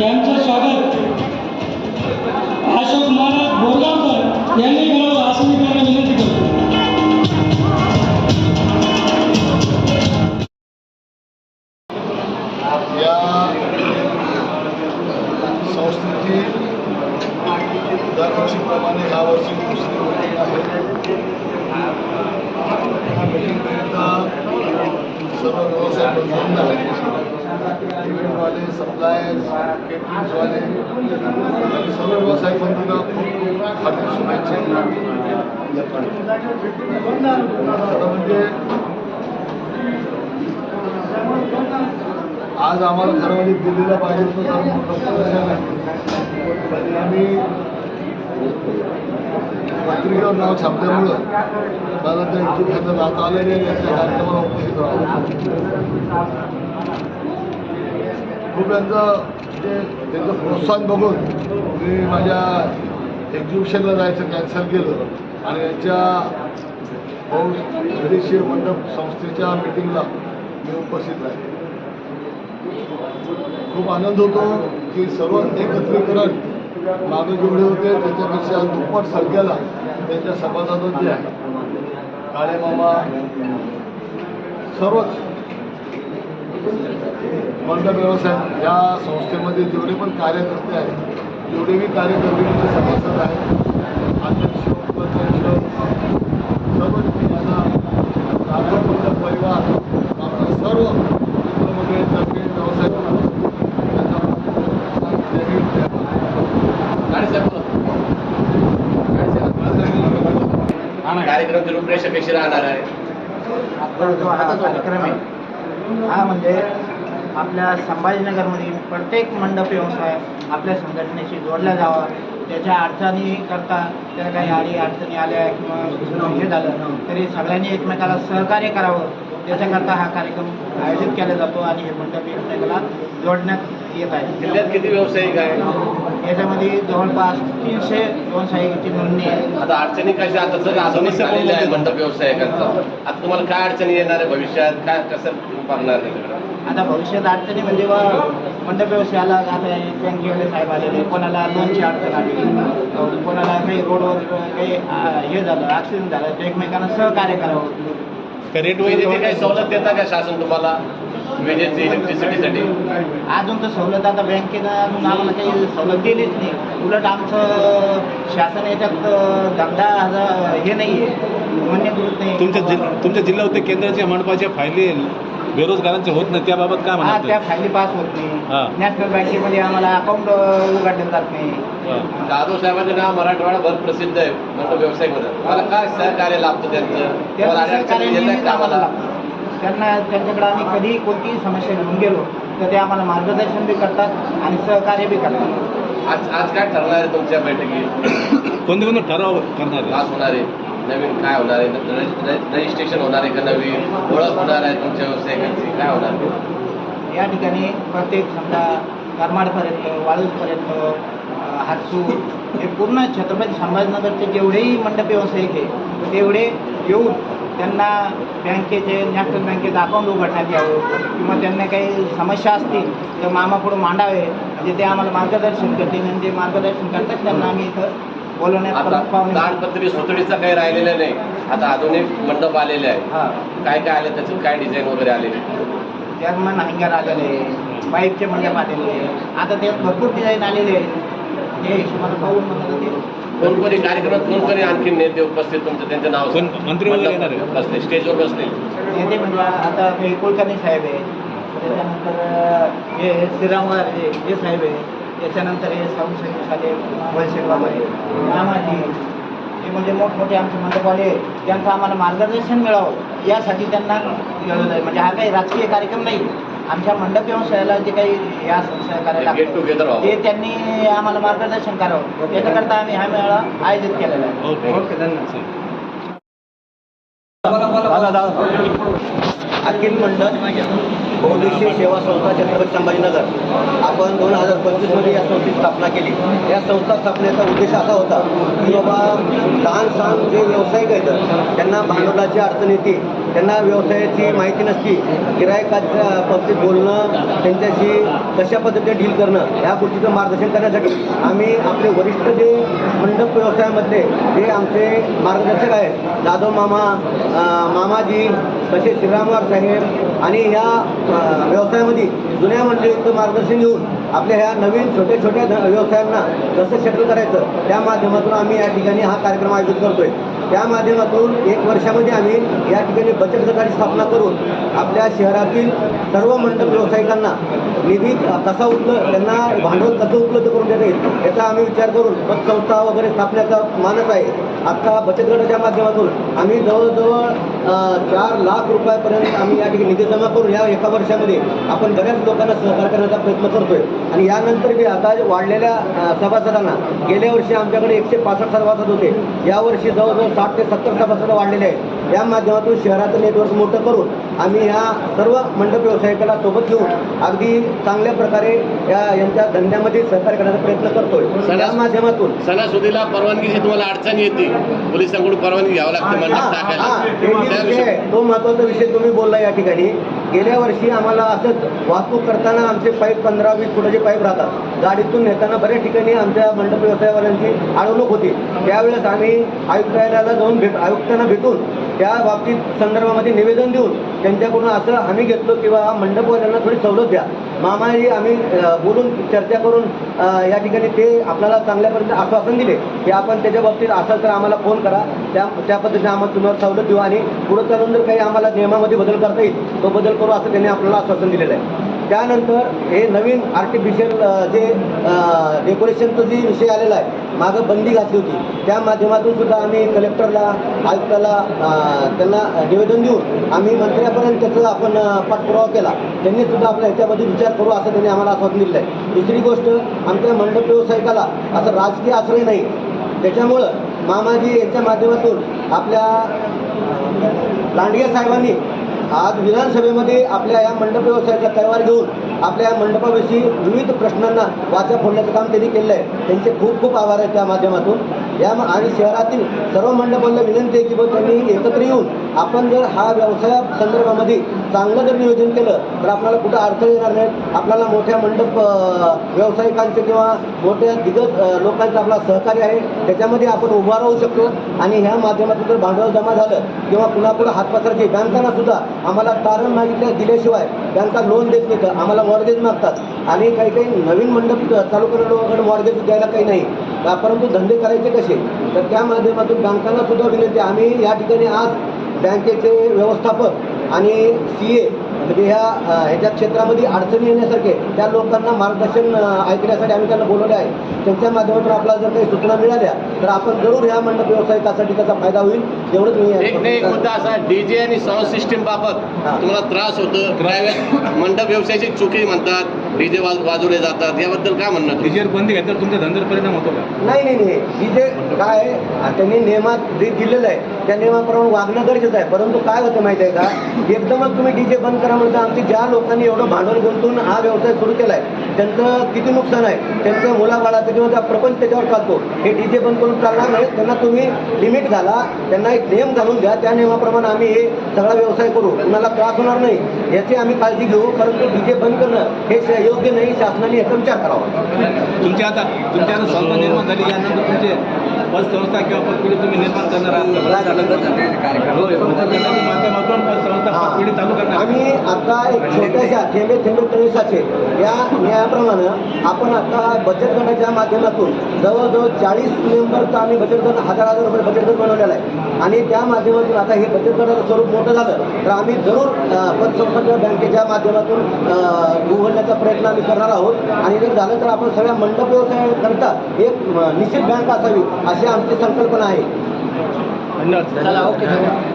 यांचं स्वागत अशोक महाराज बोरगावकर यांनी करावं असं मी त्यांना विनंती करतो. या संस्थेची दरवर्षीप्रमाणे यावर्षी दुसरी मीटिंग आहे. या मीटिंगकरिता सर्व व्यवसाय बंद आहेत. इव्हेंटवाले, सप्लायर्स, केटरिंग्सवाले आणि सर्व व्यवसाय बंधूंना खूप हार्दिक शुभेच्छा. खरं म्हणजे आज आम्हाला खरं म्हणजे दिल्लीला पाहिजे तो जरा मोठा प्रदर्शन आहे. आम्ही पत्रिकेवर नाव छापल्यामुळं मला त्या इच्छुकांना जाता आले नाही. यांच्या कार्यक्रमाला उपस्थित राहावं. खूप त्यांचं प्रोत्साहन बघून मी माझ्या एक्झिबिशनला जायचं कॅन्सल केलं आणि यांच्या बरीचशी मंडप संस्थेच्या मीटिंगला मी उपस्थित राहिले. खूप आनंद होतो की सर्व एकत्रीकरण मागे जेवढे होते त्याच्यापेक्षा दुप्पट संख्येला त्यांच्या सभासद जे आहे काळे मामा सर्वच मंडप व्यवसाय या संस्थेमध्ये जेवढे पण कार्यकर्ते आहेत, जेवढे मी कार्यकर्त्यांचे सभासद आहेत, अध्यक्ष उपाध्यक्ष सर्व माझा राघव परिवार आपला सर्व मित्रमध्ये तर्फे व्यवसाय कार्यक्रमाची रूपरेषा कशी राहणार आहे? हा कार्यक्रम आहे हा म्हणजे आपल्या संभाजीनगरमधील प्रत्येक मंडप व्यवसाय आपल्या संघटनेशी जोडला जावा. त्याच्या अडचणी करता त्याला काही अडचणी आल्या किंवा हे झालं तरी सगळ्यांनी एकमेकाला सहकार्य करावं त्याच्याकरता हा कार्यक्रम आयोजित केला जातो आणि हे मंडप व्यवसायाला जोडण्यात येत आहे. जिल्ह्यात किती व्यावसायिक आहे? याच्यामध्ये जवळपास 300 व्यावसायिकांची नोंदणी आहे. आता अडचणी कशा आता सर आधुनिक झालेल्या आहे मंडप व्यवसायिकांचा. आता तुम्हाला काय अडचणी येणार आहे भविष्यात? काय कसं पाहणार आहे? आता भविष्यात अडचणी म्हणजे मंडप व्यवसायाला आता बँकेवाले साहेब आलेले, कोणाला लोनची अडचण आली, कोणाला काही रोडवर काही हे झालं ॲक्सिडेंट झालं तर एकमेकांना सहकार्य करावं. रेट वगैरे काही सवलत देता का शासन तुम्हाला विजेची इलेक्ट्रिसिटीसाठी? अजून तर सवलत आता बँकेनं अजून आम्हाला काही सवलत दिलीच नाही. उलट आमचं शासन याच्यात धंदा हे नाही आहे, मान्यकृत नाही. तुमच्या जिल्ह्यामध्ये केंद्राच्या मंडपाच्या फायली बेरोजगारांचे होत नाही त्याबाबत काय म्हणतात? त्या फायली पास होत नाही. नॅशनल बँकेमध्ये आम्हाला अकाउंट उघडलं जात नाही. जाधव साहेबांचं नाव मराठवाडाभर प्रसिद्ध आहे मंडप व्यवसायिकमध्ये. मला काय सहकार्य लाभतं त्यांचं? त्यांच्याकडे आम्ही कधी कोणतीही समस्या घेऊन गेलो तर ते आम्हाला मार्गदर्शन बी करतात आणि सहकार्य बी करतात. आज काय ठरणार आहे तुमच्या बैठकीत? कोणते ठराव करणार पास होणार आहे? नवीन काय होणार आहे? रजिस्ट्रेशन होणार आहे का? नवीन ओळख होणार आहे तुमच्या व्यावसायिकांची? काय होणार आहे या ठिकाणी? प्रत्येक समजा करमाडपर्यंत, वाळूजपर्यंत, हातसू हे पूर्ण छत्रपती संभाजीनगरचे जेवढेही मंडप व्यावसायिक आहे तेवढे येऊन त्यांना बँकेचे नॅशनल बँकेचं अकाउंट उघडण्यात यावं किंवा त्यांना काही समस्या असतील तर मामापुढं मांडावे म्हणजे ते आम्हाला मार्गदर्शन करतील आणि ते मार्गदर्शन करतात त्यांना आम्ही इथं बोलवण्यात ताडपत्री सुतळीचा काही राहिलेला नाही. आता आधुनिक मंडप आलेले आहे. काय काय आले त्याच्यात? काय डिझाईन वगैरे आलेले? जर्मन हँगर आलेले, पाईपचे मंडप आलेले, आता त्यात भरपूर डिझाईन आलेले आहेत. हे हिशोबाने पाहून म्हणलं ते कोणकोणी कार्यक्रमात कोणकोणी आणखी नेते उपस्थित तुमचं त्यांचं नाव मंत्री वगैरे येणार आहे? बसले स्टेजवर बसले नेते म्हणजे आता हे कुलकर्णी साहेब आहे, त्याच्यानंतर हे श्रीरामवार हे साहेब आहे, त्याच्यानंतर हे साहेब साहेब वलशेठ बाबा आहे, रामाजी हे म्हणजे मोठमोठे आमचे मंडपवाले त्यांचं आम्हाला मार्गदर्शन मिळावं यासाठी त्यांना म्हणजे हा काही राजकीय कार्यक्रम नाही. आमच्या मंडप व्यवसायाला जे काही या संस्था करायला लागतं ते त्यांनी आम्हाला मार्गदर्शन करावं याच्याकरता आम्ही हा मेळावा आयोजित केलेला आहे. ओके, धन्यवाद. अखिल मंडळ बहुउद्देशीय सेवा संस्था छत्रपती संभाजीनगर आपण 2025मध्ये या संस्थेची स्थापना केली. या संस्था स्थापनेचा उद्देश असा होता की बाबा लहान सहान जे व्यावसायिक आहेत त्यांना भांडवलाची अडचण येते त्यांना व्यवसायाची माहिती नसती, गिरायकाच्या बाबतीत बोलणं, त्यांच्याशी कशा पद्धतीने डील करणं, ह्या गोष्टीचं मार्गदर्शन करण्यासाठी आम्ही आपले वरिष्ठ जे मंडप व्यवसायामधले जे आमचे मार्गदर्शक आहेत, जाधव मामा, मामाजी, तसेच श्रीरामवार साहेब आणि ह्या व्यवसायामध्ये जुन्या मंडळींचं मार्गदर्शन घेऊन आपल्या ह्या नवीन छोट्या छोट्या व्यवसायांना कसं सेटल करायचं, त्या माध्यमातून आम्ही या ठिकाणी हा कार्यक्रम आयोजित करतोय. त्या माध्यमातून 1 वर्षामध्ये आम्ही या ठिकाणी बचत गटाची स्थापना करून आपल्या शहरातील सर्व मंडप व्यावसायिकांना निधी कसा त्यांना भांडवल कसं उपलब्ध करून देता येईल याचा आम्ही विचार करून पतसंस्था वगैरे स्थापण्याचा मानस आहे. आता बचत गटाच्या माध्यमातून आम्ही जवळजवळ 4 लाख रुपयापर्यंत आम्ही या ठिकाणी निधी जमा करून या 1 वर्षामध्ये आपण बऱ्याच लोकांना सहकार्य करण्याचा प्रयत्न करतोय. आणि यानंतर बी आता वाढलेल्या सभासदांना, गेल्या वर्षी आमच्याकडे 165 सभासद होते, यावर्षी जवळजवळ 60 ते 70 सभासद वाढलेले आहेत. या माध्यमातून शहराचं नेटवर्क मोठं करून आम्ही ह्या सर्व मंडप व्यावसायिकाला सोबत घेऊन अगदी चांगल्या प्रकारे यांच्या धंद्यामध्ये सहकार्य करण्याचा प्रयत्न करतोय. या माध्यमातून सणासुदीला परवानगीची तुम्हाला अडचण येते, पोलिसांकडून परवानगी घ्यावं लागते मंडप टाकायला. तो महत्वाचा विषय तुम्ही बोलला या ठिकाणी. गेल्या वर्षी आम्हाला असंच वाहतूक करताना आमचे पाईप 15-20 फुटाचे पाईप राहतात, गाडीतून नेताना बऱ्याच ठिकाणी आमच्या मंडप व्यवसायावाल्यांची अडवणूक होती. त्यावेळेस आम्ही आयुक्तालयाला जाऊन आयुक्तांना भेटून त्या बाबतीत संदर्भामध्ये निवेदन देऊन त्यांच्याकडून असं आम्ही घेतलो किंवा मंडपवाल्यांना थोडी सवलत द्या. मामाही आम्ही बोलून चर्चा करून या ठिकाणी ते आपल्याला चांगल्या पद्धतीने आश्वासन दिले की आपण त्याच्या बाबतीत असेल तर आम्हाला फोन करा, त्या पद्धतीने आम्हाला तुम्हाला सवलत देऊ आणि पुढे चालून जर काही आम्हाला नियमामध्ये बदल करता येईल तो बदल करू असं त्यांनी आपल्याला आश्वासन दिलेलं आहे. त्यानंतर हे नवीन आर्टिफिशियल जे डेकोरेशनचा जे विषय आलेला आहे, मागं बंदी घातली होती, त्या माध्यमातून सुद्धा आम्ही कलेक्टरला, आयुक्ताला त्यांना निवेदन देऊन आम्ही मंत्र्यापर्यंत त्याचा आपण पाठपुरावा केला. त्यांनी सुद्धा आपल्या ह्याच्यामध्ये विचार करू असं त्यांनी आम्हाला आश्वासन दिलेलं आहे. दुसरी गोष्ट, आमच्या मंडप व्यावसायिकाला असं राजकीय आश्रय नाही, त्याच्यामुळं मामाजी यांच्या माध्यमातून आपल्या लांडगे साहेबांनी आज विधानसभेमध्ये आपल्या या मंडप व्यवसायाचा तलवार घेऊन आपल्या या मंडपाविषयी विविध प्रश्नांना वाचा फोडण्याचं काम त्यांनी केलं आहे. त्यांचे खूप खूप आभार आहेत त्या माध्यमातून. आणि शहरातील सर्व मंडपांना विनंती आहे की त्यांनी एकत्र येऊन आपण जर हा व्यवसाया संदर्भामध्ये चांगलं जर नियोजन केलं तर आपल्याला कुठं अडचण येणार नाहीत. आपल्याला मोठ्या मंडप व्यावसायिकांचे किंवा मोठ्या दिग्गज लोकांचं आपला सहकार्य आहे, त्याच्यामध्ये आपण उभा राहू शकतो. आणि ह्या माध्यमातून जर भांडवल जमा झालं किंवा कुणापुढं हात पसरायचे, बँकांना सुद्धा आम्हाला तारण दिल्याशिवाय बँका लोन देत नाही, तर आम्हाला मॉर्गेज मागतात. आणि काही काही नवीन मंडप चालू करणाऱ्याकडे मॉर्गेज द्यायला काही नाही, परंतु धंदे करायचे कसे, तर त्या माध्यमातून बँकांना सुद्धा विनंती. आम्ही या ठिकाणी आज बँकेचे व्यवस्थापक आणि CA म्हणजे ह्याच्या क्षेत्रामध्ये अडचणी येण्यासारखे त्या लोकांना मार्गदर्शन ऐकण्यासाठी आम्ही त्यांना बोलवले आहे. त्यांच्या माध्यमातून आपल्याला जर काही सूचना मिळाल्या तर आपण जरूर ह्या मंडप व्यावसायिकासाठी त्याचा फायदा होईल, एवढंच मी. एक मुद्दा असा, DJ आणि साऊंड सिस्टीम बाबत तुम्हाला त्रास होतो, प्रायव्हेट मंडप व्यवसायाची चुकी म्हणतात, DJ वाजवले जातात, याबद्दल काय म्हणणं? डीजेवर बंदी घेतल्यावर तुमच्या धंद्यावर परिणाम होतो का? नाही, DJ काय त्यांनी नियमात जे दिलेलं आहे त्या नियमाप्रमाणे वागणं गरजेचं आहे. परंतु काय होतं माहिती आहे का, एकदमच तुम्ही DJ बंद करा म्हणजे आमची ज्या लोकांनी एवढं भांडवल गुंतवून हा व्यवसाय सुरू केला आहे त्यांचं किती नुकसान आहे, त्यांच्या मुलाबाळाचं किंवा त्या प्रपंच त्याच्यावर चालतो. हे DJ बंद करून चालणार नाही, त्यांना तुम्ही लिमिट घाला, त्यांना एक नियम घालून द्या, त्या नियमाप्रमाणे आम्ही हे सगळा व्यवसाय करू, कुणाला त्रास होणार नाही याची आम्ही काळजी घेऊ. परंतु DJ बंद करणं हे योग्य नाही, शासनाने याचा विचार करावा. तुमच्या आता संस्था निर्माण झाली, यानंतर तुमचे पतसंस्था किंवा पतपिढी तुम्ही निर्माण करणार आहात, माध्यमातून पतसंस्था पतपिढी चालू करणार. आम्ही आता एक छोट्याशा थेंबे थेंबे तळेसाचे या न्यायाप्रमाणे आपण आता बचत गटाच्या माध्यमातून जवळजवळ 40 मेंबरचा आम्ही बचत गट 1000 रुपये बचत गट बनवलेला आहे. आणि त्या माध्यमातून आता हे बचत गटाचं स्वरूप मोठं झालं तर आम्ही जरूर पतसंस्था बँकेच्या माध्यमातून उघडण्याचा प्रयत्न आम्ही करणार आहोत. आणि जर झालं तर आपण सगळ्या मंडप व्यवसायाकरता एक निश्चित बँक असावी अशी आमची संकल्पना आहे. धन्यवाद. चला, ओके.